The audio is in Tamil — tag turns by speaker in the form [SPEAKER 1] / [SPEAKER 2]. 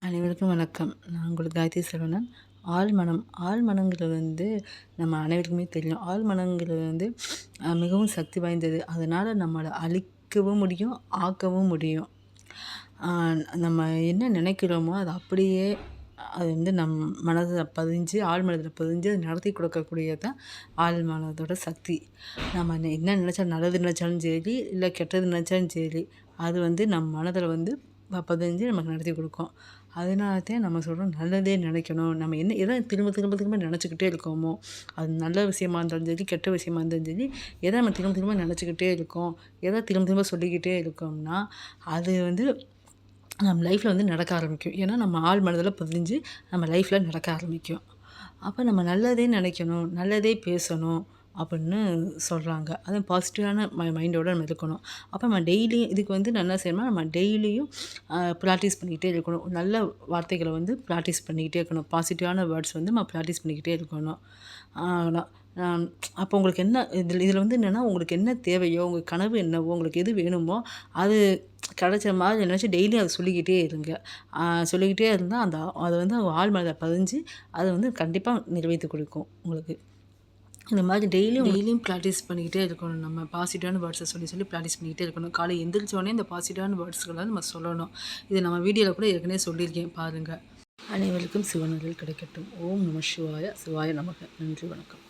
[SPEAKER 1] அனைவருக்கும் வணக்கம். நான் உங்களுக்கு காயத்ரி செல்வனன். ஆழ்மனம் ஆழ்மனங்கிறது நம்ம அனைவருக்குமே தெரியும். ஆழ்மனங்கிறது மிகவும் சக்தி வாய்ந்தது. அதனால் நம்மளை அழிக்கவும் முடியும், ஆக்கவும் முடியும். நம்ம என்ன நினைக்கிறோமோ அது அப்படியே அது நம் மனதில் பதிஞ்சு ஆழ்மனதில் பதிஞ்சு அது நடத்தி கொடுக்கக்கூடியது தான் ஆழ்மனதோட சக்தி. நம்ம என்ன நினச்சாலும் நல்லது நினச்சாலும் சரி, இல்லை கெட்டது நினச்சாலும் சரி, அது நம் மனதில் பதிஞ்சு நமக்கு நடத்தி கொடுக்கும். அதனால தான் நம்ம சொல்கிறோம், நல்லதே நினைக்கணும். நம்ம எதை திரும்ப திரும்ப திரும்ப நினச்சிக்கிட்டே இருக்கோமோ, அது நல்ல விஷயமா இருந்தாலும் சரி, கெட்ட விஷயமா இருந்தாலும் சரி, எதை நம்ம திரும்ப திரும்ப நினச்சிக்கிட்டே இருக்கோம், எதை திரும்ப திரும்ப சொல்லிக்கிட்டே இருக்கோம்னா, அது நம்ம லைஃப்பில் நடக்க ஆரம்பிக்கும். ஏன்னா நம்ம ஆழ் மனதில் பதிஞ்சு நம்ம லைஃப்பில் நடக்க ஆரம்பிக்கும். அப்போ நம்ம நல்லதே நினைக்கணும், நல்லதே பேசணும் அப்படின்னு சொல்கிறாங்க. அதுவும் பாசிட்டிவான மைண்டோடு நம்ம இருக்கணும். அப்போ நம்ம டெய்லியும் இதுக்கு நான் என்ன செய்யணும்னா, நம்ம டெய்லியும் ப்ராக்டிஸ் பண்ணிக்கிட்டே இருக்கணும். நல்ல வார்த்தைகளை ப்ராக்டிஸ் பண்ணிக்கிட்டே இருக்கணும். பாசிட்டிவான வேர்ட்ஸ் நம்ம ப்ராக்டிஸ் பண்ணிக்கிட்டே இருக்கணும். அப்போ உங்களுக்கு என்ன இதில் என்னென்னா, உங்களுக்கு என்ன தேவையோ, உங்கள் கனவு என்னவோ, உங்களுக்கு எது வேணுமோ அது கிடைச்ச மாதிரி நினச்சி டெய்லியும் அதை சொல்லிக்கிட்டே இருங்க. சொல்லிக்கிட்டே இருந்தால் அது ஆழ் மனதில் பதிஞ்சு அது கண்டிப்பாக நிறைவேற்றி கொடுக்கும் உங்களுக்கு. இந்த மாதிரி டெய்லியும் ப்ராக்டிஸ் பண்ணிக்கிட்டே இருக்கணும். நம்ம பாசிட்டிவான வேர்ட்ஸை சொல்லி ப்ராக்டிஸ் பண்ணிக்கிட்டே இருக்கணும். காலை எந்திரிச்சோடனே இந்த பாசிட்டிவான வேர்ட்ஸ்களை நம்ம சொல்லணும். இது நம்ம வீடியோவில் கூட ஏற்கனவே சொல்லியிருக்கேன், பாருங்கள். அனைவருக்கும் சிவனருள் கிடைக்கட்டும். ஓம் நம சிவாய. சிவாய நமக. நன்றி, வணக்கம்.